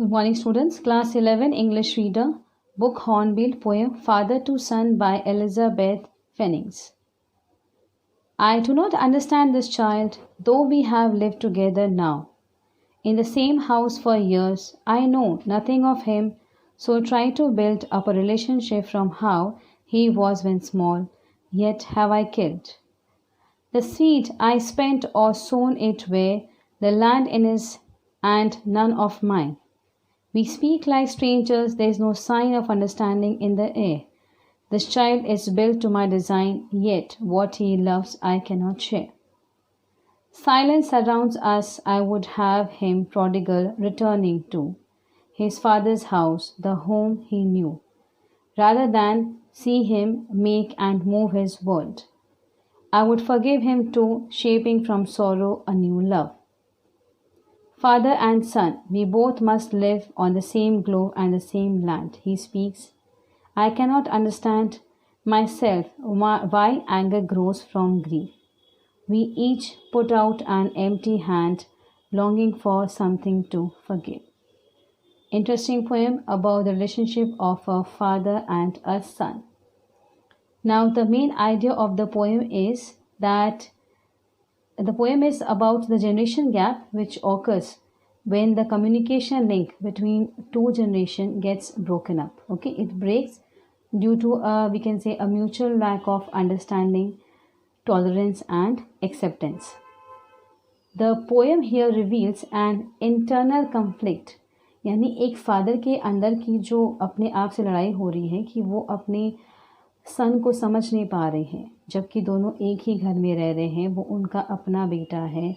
Good morning, students. Class 11 English Reader, Book Hornbill poem Father to Son by Elizabeth Fennings. I do not understand this child, though we have lived together now. In the same house for years, I know nothing of him, so try to build up a relationship from how he was when small, yet have I killed. The seed I spent or sown it where the land in his and none of mine. We speak like strangers, there is no sign of understanding in the air. This child is built to my design, yet what he loves I cannot share. Silence surrounds us, I would have him prodigal returning to his father's house, the home he knew, rather than see him make and move his world. I would forgive him too, shaping from sorrow a new love. Father and son, we both must live on the same globe and the same land. He speaks. I cannot understand myself why anger grows from grief. We each put out an empty hand, longing for something to forgive. Interesting poem about the relationship of a father and a son. Now, the main idea of the poem is that the poem is about the generation gap which occurs when the communication link between two generations gets broken up. Okay, it breaks due to we can say a mutual lack of understanding, tolerance and acceptance. The poem here reveals an internal conflict, यानी एक father के अंदर की जो अपने आप से लड़ाई हो रही है कि वो अपने सन को समझ नहीं पा रहे हैं, जबकि दोनों एक ही घर में रह रहे हैं। वो उनका अपना बेटा है,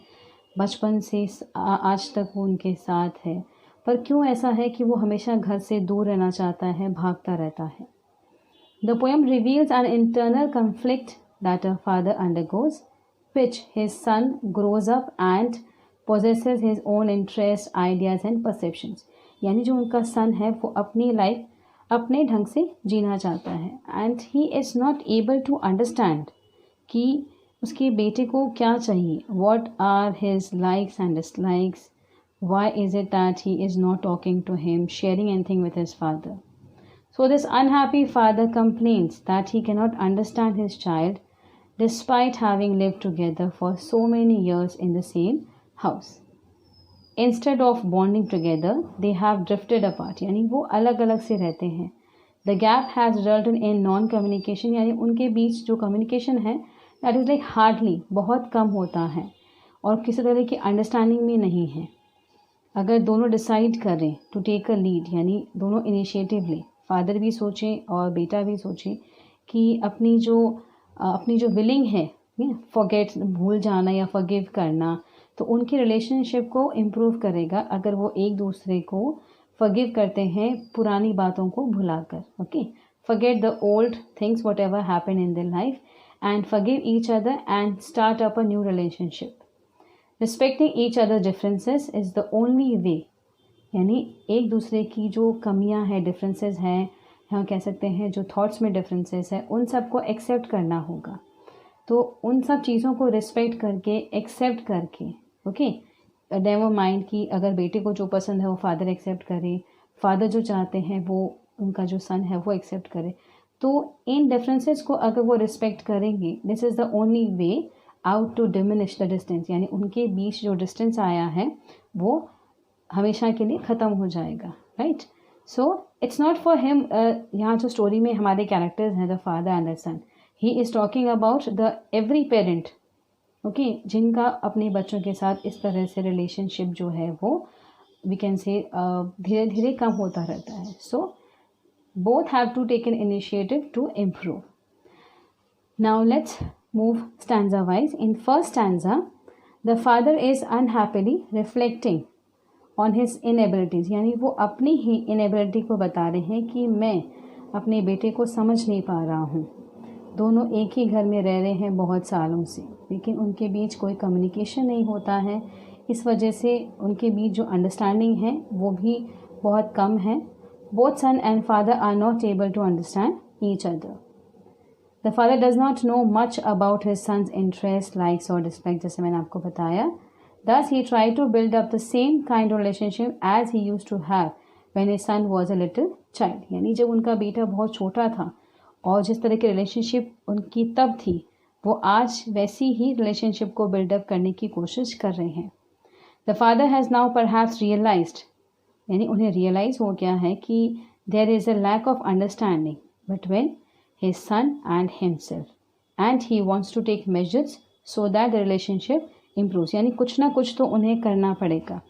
बचपन से आज तक वो उनके साथ है, पर क्यों ऐसा है कि वो हमेशा घर से दूर रहना चाहता है, भागता रहता है। The poem reveals an internal conflict that a father undergoes, which his son grows up and possesses his own interests, ideas and perceptions. यानी जो उनका सन है वो अपनी लाइफ अपने ढंग से जीना चाहता है and he is not able to understand कि उसके बेटे को क्या चाहिए, what are his likes and dislikes, why is it that he is not talking to him, sharing anything with his father. So this unhappy father complains that he cannot understand his child despite having lived together for so many years in the same house. Instead of bonding together, they have drifted apart. यानी वो अलग अलग से रहते हैं. The gap has resulted in non-communication, यानी उनके बीच जो communication है that is like hardly, बहुत कम होता है और किसी तरह की अंडरस्टैंडिंग में नहीं है. अगर दोनों डिसाइड करें टू टेक अ लीड, यानी दोनों इनिशिएटिव लें, फादर भी सोचें और बेटा भी सोचें कि अपनी जो विलिंग है फॉरगेट, भूल जाना या फॉरगिव करना, तो उनकी रिलेशनशिप को इम्प्रूव करेगा अगर वो एक दूसरे को फॉरगिव करते हैं पुरानी बातों को भुलाकर. Okay, forget the old things what ever happen in their life and forgive each other and start up a new relationship. Respecting each other differences is the only वे, यानी एक दूसरे की जो कमियां हैं, डिफरेंसेस हैं, हम कह सकते हैं जो थॉट्स में डिफरेंसेस है, उन सबको एक्सेप्ट करना होगा. तो उन सब चीज़ों को रिस्पेक्ट करके, एक्सेप्ट करके, ओके, नेवर माइंड कि अगर बेटे को जो पसंद है वो फादर एक्सेप्ट करे, फादर जो चाहते हैं वो उनका जो सन है वो एक्सेप्ट करे. तो इन डिफरेंसेस को अगर वो रिस्पेक्ट करेंगे, this is the only way out to diminish the distance, यानी उनके बीच जो डिस्टेंस आया है वो हमेशा के लिए ख़त्म हो जाएगा. Right, so it's not for him. यहाँ जो स्टोरी में हमारे कैरेक्टर्स हैं, the father and the son, he is talking about the every parent, okay, जिनका अपने बच्चों के साथ इस तरह से रिलेशनशिप जो है वो वी कैन से धीरे धीरे कम होता रहता है. So both have to take an initiative to improve. Now let's move stanza wise. In first stanza the father is unhappily reflecting on his inabilities, यानी वो अपनी ही इनएबिलिटी को बता रहे हैं कि मैं अपने बेटे को समझ नहीं पा रहा हूँ. दोनों एक ही घर में रह रहे हैं बहुत सालों से, लेकिन उनके बीच कोई कम्युनिकेशन नहीं होता है. इस वजह से उनके बीच जो अंडरस्टैंडिंग है वो भी बहुत कम है. Both son and father are not able to understand each other. The father does not know much about his son's interest, likes और डिसलाइक, जैसे मैंने आपको बताया. Thus, he tried to build up the same kind of relationship as he used to have when his son was a little child. यानी जब उनका बेटा बहुत छोटा था और जिस तरह की रिलेशनशिप उनकी तब थी, वो आज वैसी ही रिलेशनशिप को बिल्डअप करने की कोशिश कर रहे हैं. The father has now perhaps realised, यानी उन्हें रियलाइज हो गया है कि there is a lack of understanding between his son and himself and he wants to take measures so that the relationship improves. यानी कुछ ना कुछ तो उन्हें करना पड़ेगा.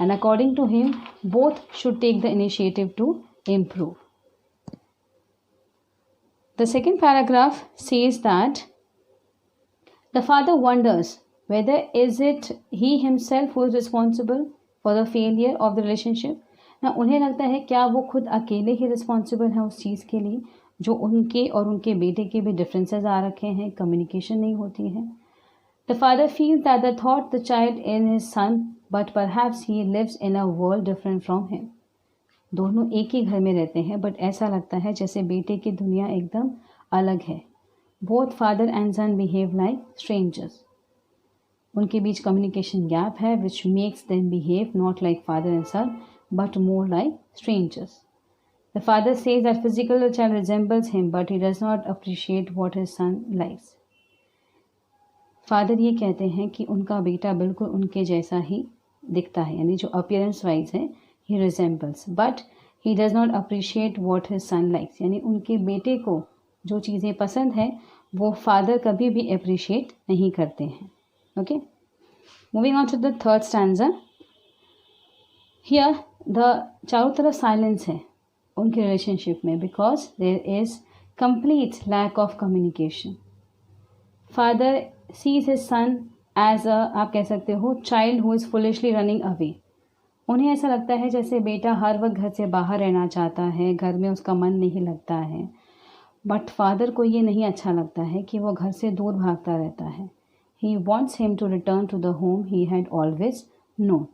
And according to him both should take the initiative to improve. The second paragraph says that the father wonders whether is it he himself who is responsible for the failure of the relationship. ना उन्हें लगता है क्या वो खुद अकेले ही responsible हैं उस चीज़ के लिए जो उनके और उनके बेटे के भी डिफरेंसेस आ रखे हैं, कम्युनिकेशन नहीं होती है. The father feels that the thought the child in his son but perhaps he lives in a world different from him. दोनों एक ही घर में रहते हैं बट ऐसा लगता है जैसे बेटे की दुनिया एकदम अलग है. Both father and son behave like strangers. उनके बीच कम्युनिकेशन गैप है which makes them behave not like father and son but more like strangers. The father says that physical child resembles him but he does not appreciate what his son likes. Father ये कहते हैं कि उनका बेटा बिल्कुल उनके जैसा ही दिखता है, यानी जो अपीयरेंस वाइज है he resembles, but he does not appreciate what his son likes. यानी उनके बेटे को जो चीज़ें पसंद है वो फादर कभी भी अप्रिशिएट नहीं करते हैं. Okay, moving on to the third stanza. Here the चारों तरफ साइलेंस है उनके रिलेशनशिप में because there is complete lack of communication. Father sees his son as a, आप कह सकते हो, child who is foolishly running away. उन्हें ऐसा लगता है जैसे बेटा हर वक्त घर से बाहर रहना चाहता है, घर में उसका मन नहीं लगता है. बट फादर को ये नहीं अच्छा लगता है कि वो घर से दूर भागता रहता है. He wants him to return to the home he had always known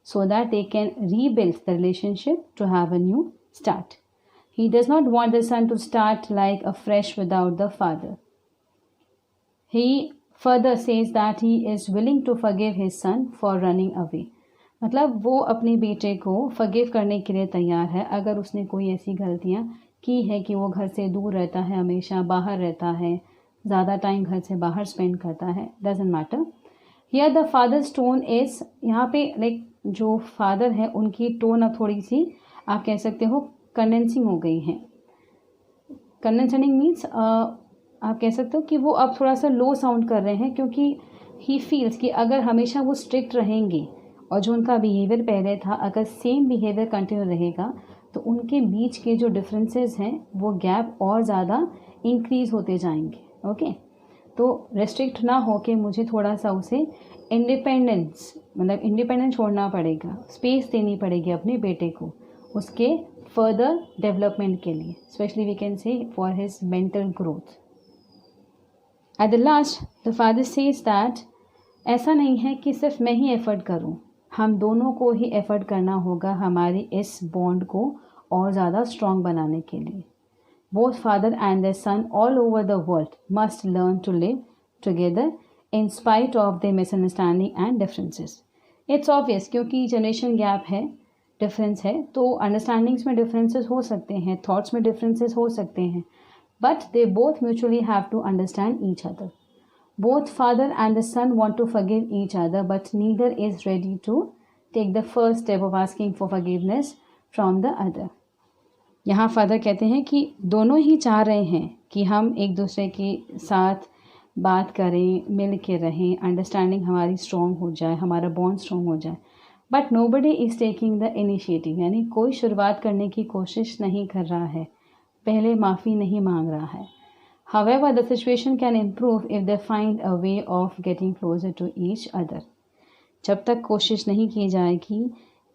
so that they can rebuild the relationship to have a new start. He does not want the son to start like a fresh without the father. He further says that he is willing to forgive his son for running away. मतलब वो अपने बेटे को forgive करने के लिए तैयार है अगर उसने कोई ऐसी गलतियाँ की है कि वो घर से दूर रहता है, हमेशा बाहर रहता है, ज़्यादा टाइम घर से बाहर स्पेंड करता है. Doesn't matter. Here the father's tone is, यहाँ पे लाइक जो फादर है उनकी टोन अब थोड़ी सी आप कह सकते हो कंडेंसिंग हो गई है. कंडेंसिंग मीन्स आप कह सकते हो कि वो अब थोड़ा सा लो साउंड कर रहे हैं क्योंकि ही फील्स कि अगर हमेशा वो स्ट्रिक्ट रहेंगे और जो उनका बिहेवियर पहले था अगर सेम बिहेवियर कंटिन्यू रहेगा तो उनके बीच के जो डिफरेंसेस हैं वो गैप और ज़्यादा इंक्रीज़ होते जाएंगे. ओके, तो रेस्ट्रिक्ट ना हो के मुझे थोड़ा सा उसे इंडिपेंडेंस, मतलब इंडिपेंडेंस छोड़ना पड़ेगा, स्पेस देनी पड़ेगी अपने बेटे को उसके फर्दर डेवलपमेंट के लिए, specially we can say for his mental growth. At the last the father says that ऐसा नहीं है कि सिर्फ मैं ही एफर्ट करूं, हम दोनों को ही एफर्ट करना होगा हमारी इस बॉन्ड को और ज़्यादा स्ट्रॉन्ग बनाने के लिए. Both father and the son all over the world must learn to live together in spite of the misunderstanding and differences. It's obvious क्योंकि जनरेशन गैप है, डिफरेंस है, तो अंडरस्टैंडिंग्स में डिफरेंसेस हो सकते हैं, थॉट्स में डिफरेंसेस हो सकते हैं, but they both mutually have to understand each other. Both father and the son want to forgive each other, but neither is ready to take the first step of asking for forgiveness from the other. यहाँ father कहते हैं कि दोनों ही चाह रहे हैं कि हम एक दूसरे के साथ बात करें, मिल के रहें, अंडरस्टैंडिंग हमारी स्ट्रॉन्ग हो जाए, हमारा बॉन्ड स्ट्रॉन्ग हो जाए, but nobody is taking the initiative. यानी कोई शुरुआत करने की कोशिश नहीं कर रहा है, पहले माफ़ी नहीं मांग रहा है. However, the situation can improve if they find a way of getting closer to each other. जब तक कोशिश नहीं की जाएगी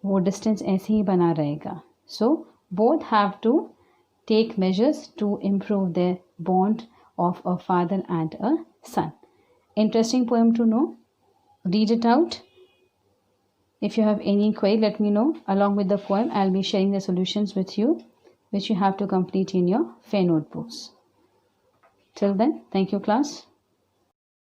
वो डिस्टेंस ऐसे ही बना रहेगा. So, both have to take measures to improve their bond of a father and a son. Interesting poem to know. Read it out. If you have any query, let me know. Along with the poem, I'll be sharing the solutions with you, which you have to complete in your fair notebooks. Till then, thank you class.